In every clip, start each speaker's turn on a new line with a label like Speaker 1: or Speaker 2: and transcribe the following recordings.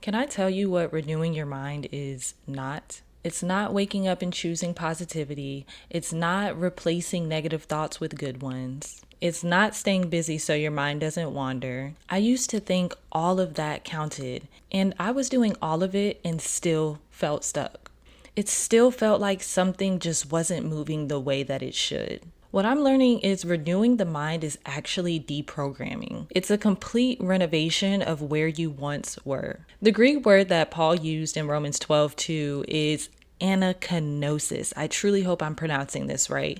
Speaker 1: Can I tell you what renewing your mind is not? It's not waking up and choosing positivity. It's not replacing negative thoughts with good ones. It's not staying busy so your mind doesn't wander. I used to think all of that counted, and I was doing all of it and still felt stuck. It still felt like something just wasn't moving the way that it should. What I'm learning is renewing the mind is actually deprogramming. It's a complete renovation of where you once were. The Greek word that Paul used in Romans 12:2 is Anakainosis. I truly hope I'm pronouncing this right.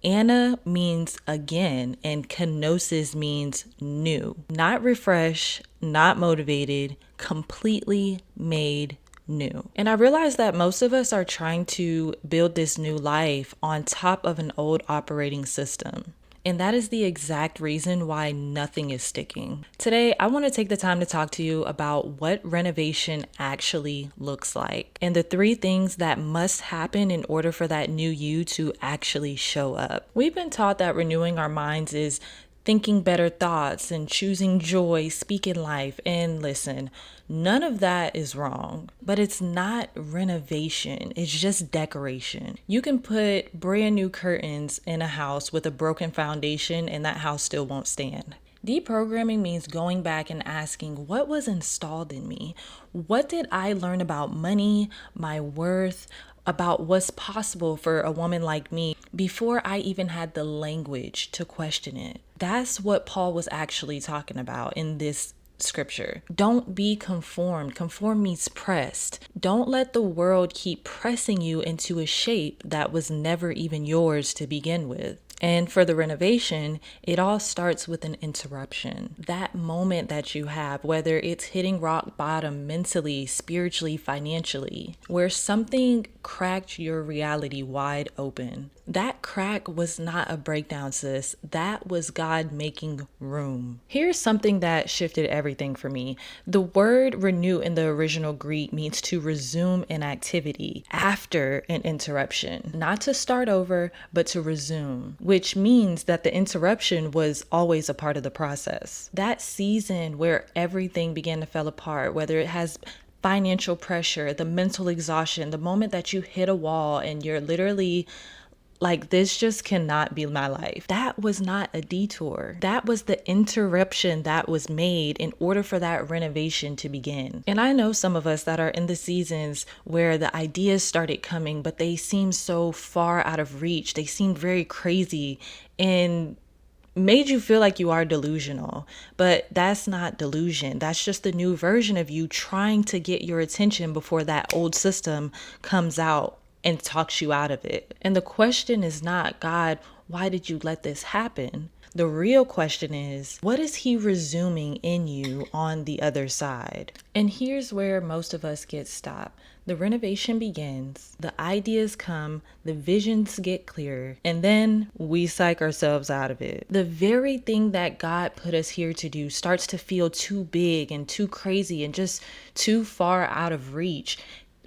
Speaker 1: Ana means again, and kenosis means new. Not refresh, not motivated, completely made new. And I realize that most of us are trying to build this new life on top of an old operating system. And that is the exact reason why nothing is sticking. Today, I want to take the time to talk to you about what renovation actually looks like and the 3 things that must happen in order for that new you to actually show up. We've been taught that renewing our minds is thinking better thoughts and choosing joy, speaking life. And listen, none of that is wrong, but it's not renovation. It's just decoration. You can put brand new curtains in a house with a broken foundation and that house still won't stand. Deprogramming means going back and asking, what was installed in me? What did I learn about money, my worth, about what's possible for a woman like me before I even had the language to question it? That's what Paul was actually talking about in this scripture. Don't be conformed. Conform means pressed. Don't let the world keep pressing you into a shape that was never even yours to begin with. And for the renovation, it all starts with an interruption. That moment that you have, whether it's hitting rock bottom mentally, spiritually, financially, where something cracked your reality wide open. That crack was not a breakdown, sis. That was God making room. Here's something that shifted everything for me. The word renew in the original Greek means to resume an activity after an interruption. Not to start over, but to resume, which means that the interruption was always a part of the process. That season where everything began to fall apart, whether it has financial pressure, the mental exhaustion, the moment that you hit a wall and you're literally like, this just cannot be my life. That was not a detour. That was the interruption that was made in order for that renovation to begin. And I know some of us that are in the seasons where the ideas started coming, but they seem so far out of reach. They seem very crazy and made you feel like you are delusional. But that's not delusion. That's just the new version of you trying to get your attention before that old system comes out and talks you out of it. And the question is not, God, why did you let this happen? The real question is, what is he resuming in you on the other side? And here's where most of us get stopped. The renovation begins, the ideas come, the visions get clearer, and then we psych ourselves out of it. The very thing that God put us here to do starts to feel too big and too crazy and just too far out of reach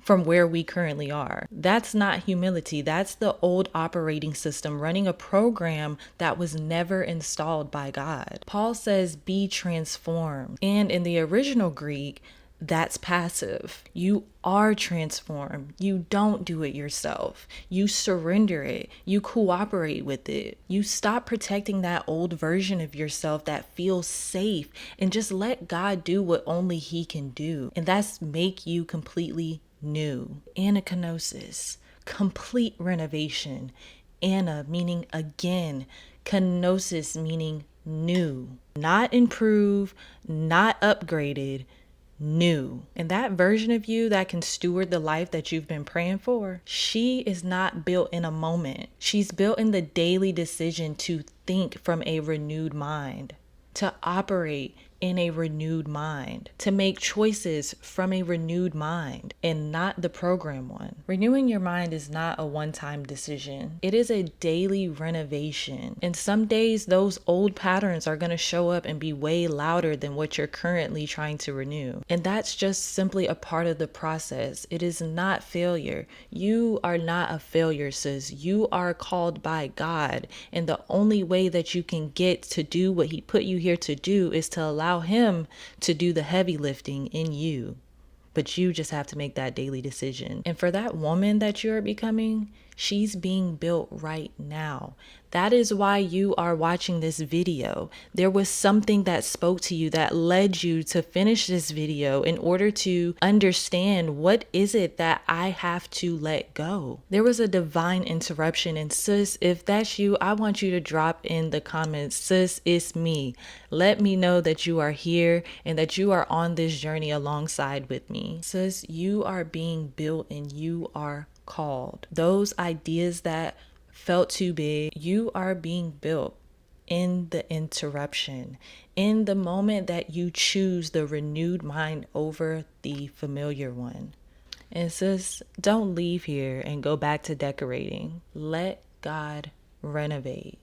Speaker 1: from where we currently are. That's not humility. That's the old operating system running a program that was never installed by God. Paul says, be transformed. And in the original Greek, that's passive. You are transformed. You don't do it yourself. You surrender it. You cooperate with it. You stop protecting that old version of yourself that feels safe and just let God do what only he can do. And that's make you completely new. Anakainosis, complete renovation. Ana meaning again. Kenosis meaning new. Not improve, not upgraded, new. And that version of you that can steward the life that you've been praying for, she is not built in a moment. She's built in the daily decision to think from a renewed mind, to operate in a renewed mind, to make choices from a renewed mind and not the program one. Renewing your mind is not a one-time decision. It is a daily renovation. And some days those old patterns are going to show up and be way louder than what you're currently trying to renew. And that's just simply a part of the process. It is not failure. You are not a failure, sis. You are called by God. And the only way that you can get to do what he put you here to do is to allow him to do the heavy lifting in you. but you just have to make that daily decision. And for that woman that you're becoming, she's being built right now. That is why you are watching this video. There was something that spoke to you that led you to finish this video in order to understand, what is it that I have to let go? There was a divine interruption. And sis, if that's you, I want you to drop in the comments, sis, it's me. Let me know that you are here and that you are on this journey alongside with me. Sis, you are being built and you are called. Those ideas that felt too big, you are being built in the interruption, in the moment that you choose the renewed mind over the familiar one. And sis, don't leave here and go back to decorating. Let God renovate.